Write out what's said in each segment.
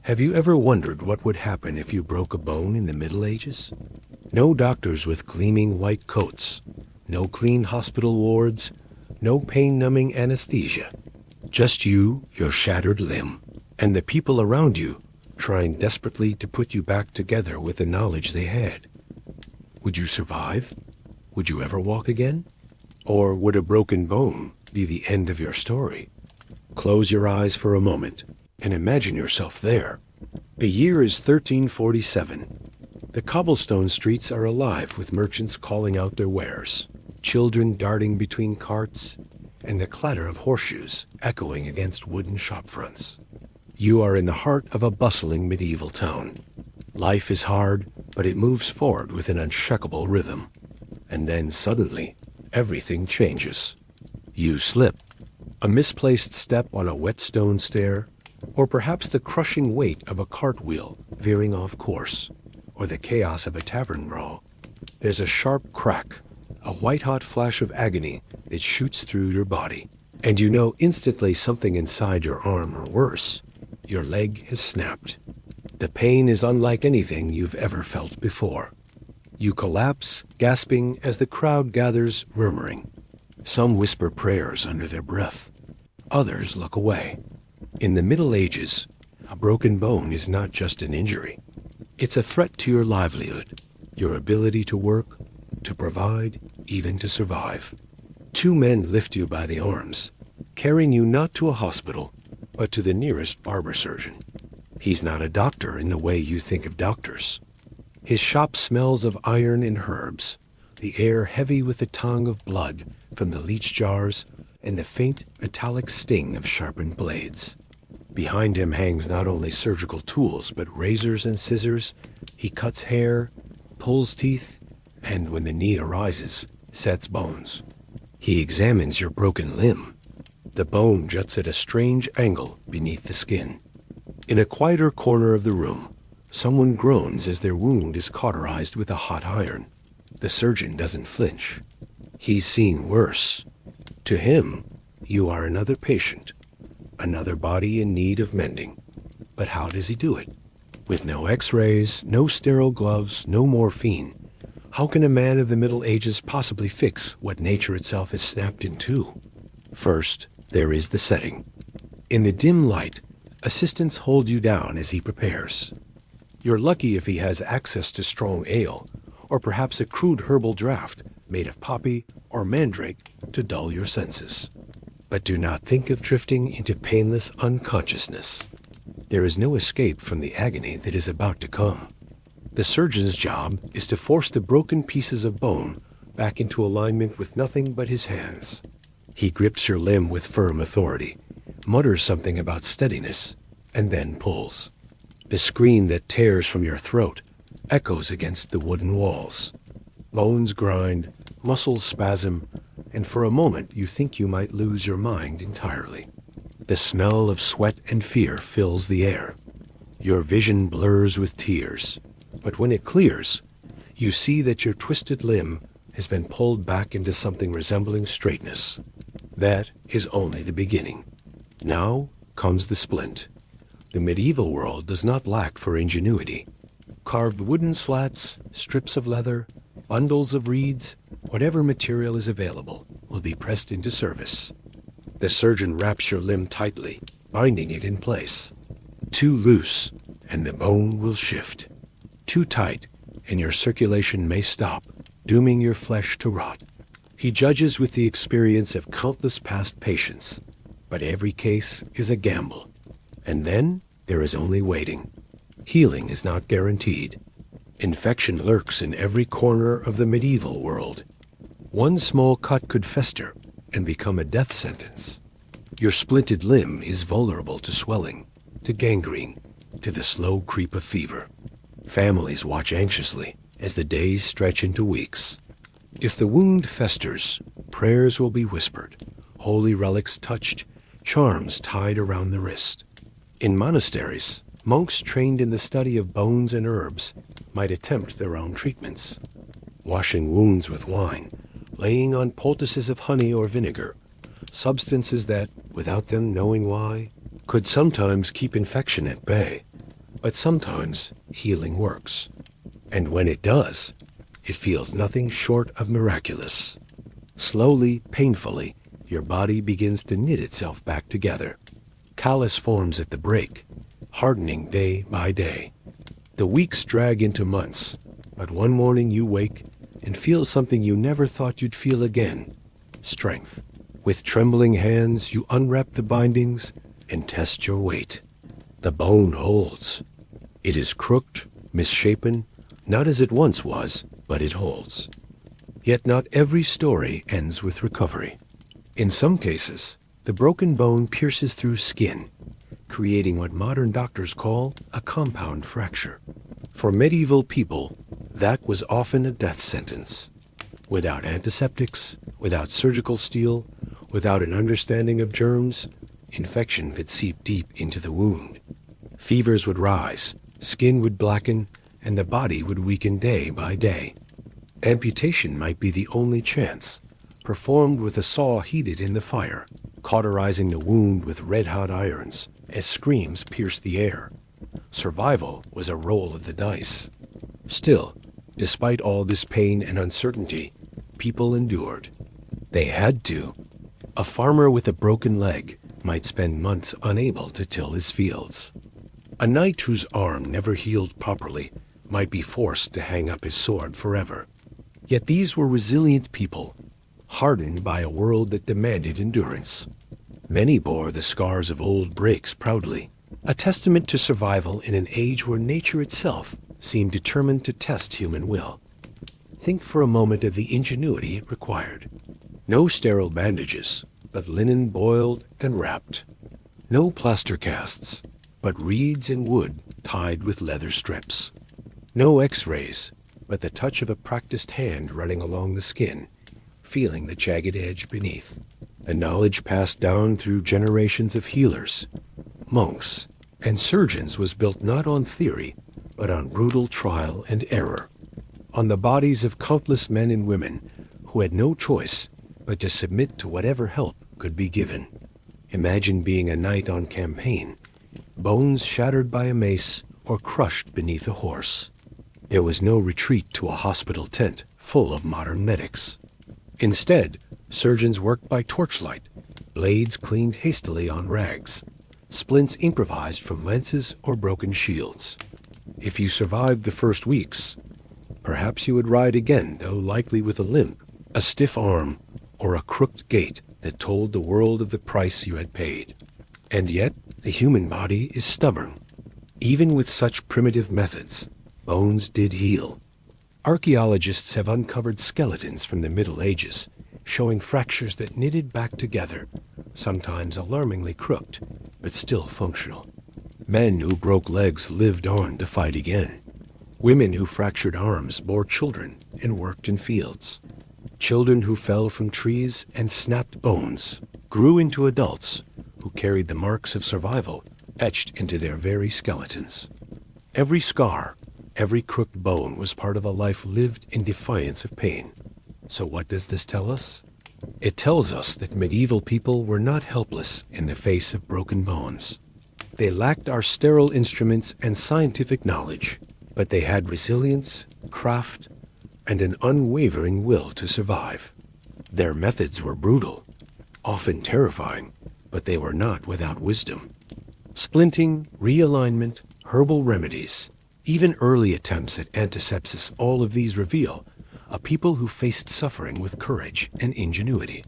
Have you ever wondered what would happen if you broke a bone in the Middle Ages? No doctors with gleaming white coats, no clean hospital wards, no pain-numbing anesthesia. Just you, your shattered limb, and the people around you trying desperately to put you back together with the knowledge they had. Would you survive? Would you ever walk again? Or would a broken bone be the end of your story? Close your eyes for a moment and imagine yourself there. The year is 1347. The cobblestone streets are alive with merchants calling out their wares, children darting between carts, and the clatter of horseshoes echoing against wooden shop fronts. You are in the heart of a bustling medieval town. Life is hard, but it moves forward with an unshakable rhythm. And then suddenly, everything changes. You slip. A misplaced step on a wet stone stair, or perhaps the crushing weight of a cartwheel veering off course, or the chaos of a tavern brawl. There's a sharp crack, a white-hot flash of agony that shoots through your body, and you know instantly something inside your arm, or worse, your leg has snapped. The pain is unlike anything you've ever felt before. You collapse, gasping as the crowd gathers, murmuring. Some whisper prayers under their breath. Others look away. In the Middle Ages, a broken bone is not just an injury. It's a threat to your livelihood, your ability to work, to provide, even to survive. Two men lift you by the arms, carrying you not to a hospital, but to the nearest barber surgeon. He's not a doctor in the way you think of doctors. His shop smells of iron and herbs, the air heavy with the tongue of blood from the leech jars and the faint metallic sting of sharpened blades. Behind him hangs not only surgical tools, but razors and scissors. He cuts hair, pulls teeth, and when the need arises, sets bones. He examines your broken limb. The bone juts at a strange angle beneath the skin. In a quieter corner of the room, someone groans as their wound is cauterized with a hot iron. The surgeon doesn't flinch. He's seen worse. To him, you are another patient, another body in need of mending. But how does he do it? With no x-rays, no sterile gloves, no morphine, how can a man of the Middle Ages possibly fix what nature itself has snapped in two? First, there is the setting. In the dim light, assistants hold you down as he prepares. You're lucky if he has access to strong ale, or perhaps a crude herbal draught made of poppy or mandrake to dull your senses. But do not think of drifting into painless unconsciousness. There is no escape from the agony that is about to come. The surgeon's job is to force the broken pieces of bone back into alignment with nothing but his hands. He grips your limb with firm authority, mutters something about steadiness, and then pulls. The scream that tears from your throat echoes against the wooden walls. Bones grind, muscles spasm, and for a moment you think you might lose your mind entirely. The smell of sweat and fear fills the air. Your vision blurs with tears, but when it clears, you see that your twisted limb has been pulled back into something resembling straightness. That is only the beginning. Now comes the splint. The medieval world does not lack for ingenuity. Carved wooden slats, strips of leather, bundles of reeds, whatever material is available will be pressed into service. The surgeon wraps your limb tightly, binding it in place. Too loose, and the bone will shift. Too tight, and your circulation may stop, dooming your flesh to rot. He judges with the experience of countless past patients, but every case is a gamble. And then there is only waiting. Healing is not guaranteed. Infection lurks in every corner of the medieval world. One small cut could fester and become a death sentence. Your splinted limb is vulnerable to swelling, to gangrene, to the slow creep of fever. Families watch anxiously as the days stretch into weeks. If the wound festers, prayers will be whispered, holy relics touched, charms tied around the wrist. In monasteries, monks trained in the study of bones and herbs might attempt their own treatments. Washing wounds with wine, laying on poultices of honey or vinegar, substances that, without them knowing why, could sometimes keep infection at bay. But sometimes healing works. And when it does, it feels nothing short of miraculous. Slowly, painfully, your body begins to knit itself back together. Callus forms at the break, hardening day by day. The weeks drag into months, but one morning you wake and feel something you never thought you'd feel again: strength. With trembling hands, you unwrap the bindings and test your weight. The bone holds. It is crooked, misshapen, not as it once was, but it holds. Yet not every story ends with recovery. In some cases, the broken bone pierces through skin, creating what modern doctors call a compound fracture. For medieval people, that was often a death sentence. Without antiseptics, without surgical steel, without an understanding of germs, infection could seep deep into the wound. Fevers would rise, skin would blacken, and the body would weaken day by day. Amputation might be the only chance, performed with a saw heated in the fire, cauterizing the wound with red-hot irons as screams pierced the air. Survival was a roll of the dice. Still, despite all this pain and uncertainty, people endured. They had to. A farmer with a broken leg might spend months unable to till his fields. A knight whose arm never healed properly might be forced to hang up his sword forever. Yet these were resilient people, hardened by a world that demanded endurance. Many bore the scars of old breaks proudly, a testament to survival in an age where nature itself seemed determined to test human will. Think for a moment of the ingenuity it required. No sterile bandages, but linen boiled and wrapped. No plaster casts, but reeds and wood tied with leather strips. No x-rays, but the touch of a practiced hand running along the skin, feeling the jagged edge beneath. A knowledge passed down through generations of healers, monks, and surgeons was built not on theory, but on brutal trial and error, on the bodies of countless men and women who had no choice but to submit to whatever help could be given. Imagine being a knight on campaign, bones shattered by a mace or crushed beneath a horse. There was no retreat to a hospital tent full of modern medics. Instead, surgeons worked by torchlight, blades cleaned hastily on rags, splints improvised from lances or broken shields. If you survived the first weeks, perhaps you would ride again, though likely with a limp, a stiff arm, or a crooked gait that told the world of the price you had paid. And yet, the human body is stubborn. Even with such primitive methods, bones did heal. Archaeologists have uncovered skeletons from the Middle Ages, showing fractures that knitted back together, sometimes alarmingly crooked, but still functional. Men who broke legs lived on to fight again. Women who fractured arms bore children and worked in fields. Children who fell from trees and snapped bones grew into adults who carried the marks of survival etched into their very skeletons. Every scar, every crooked bone was part of a life lived in defiance of pain. So what does this tell us? It tells us that medieval people were not helpless in the face of broken bones. They lacked our sterile instruments and scientific knowledge, but they had resilience, craft, and an unwavering will to survive. Their methods were brutal, often terrifying, but they were not without wisdom. Splinting, realignment, herbal remedies, even early attempts at antisepsis, all of these reveal a people who faced suffering with courage and ingenuity.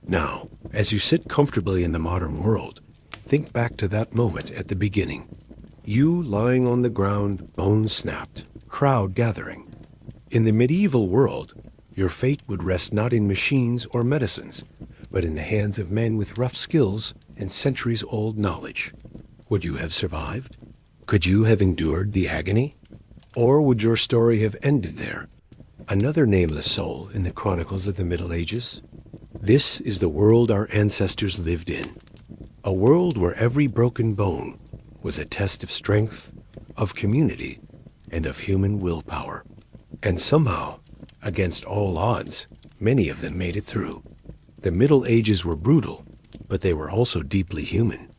Now, as you sit comfortably in the modern world, think back to that moment at the beginning. You lying on the ground, bones snapped, crowd gathering. In the medieval world, your fate would rest not in machines or medicines, but in the hands of men with rough skills and centuries-old knowledge. Would you have survived? Could you have endured the agony? Or would your story have ended there, another nameless soul in the chronicles of the Middle Ages? This is the world our ancestors lived in, a world where every broken bone was a test of strength, of community, and of human willpower. And somehow, against all odds, many of them made it through. The Middle Ages were brutal, but they were also deeply human.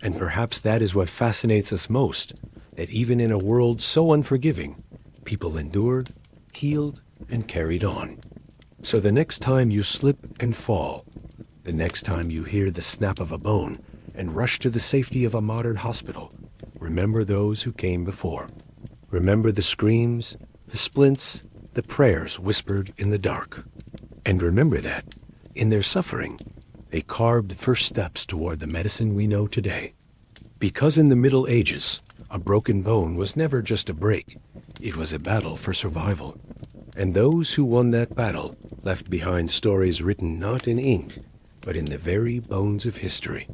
And perhaps that is what fascinates us most that even in a world so unforgiving, people endured, healed, and carried on. So the next time you slip and fall, the next time you hear the snap of a bone and rush to the safety of a modern hospital, remember those who came before. Remember the screams, the splints, the prayers whispered in the dark. And remember that, in their suffering, they carved the first steps toward the medicine we know today. Because in the Middle Ages, a broken bone was never just a break. It was a battle for survival. And those who won that battle left behind stories written not in ink, but in the very bones of history.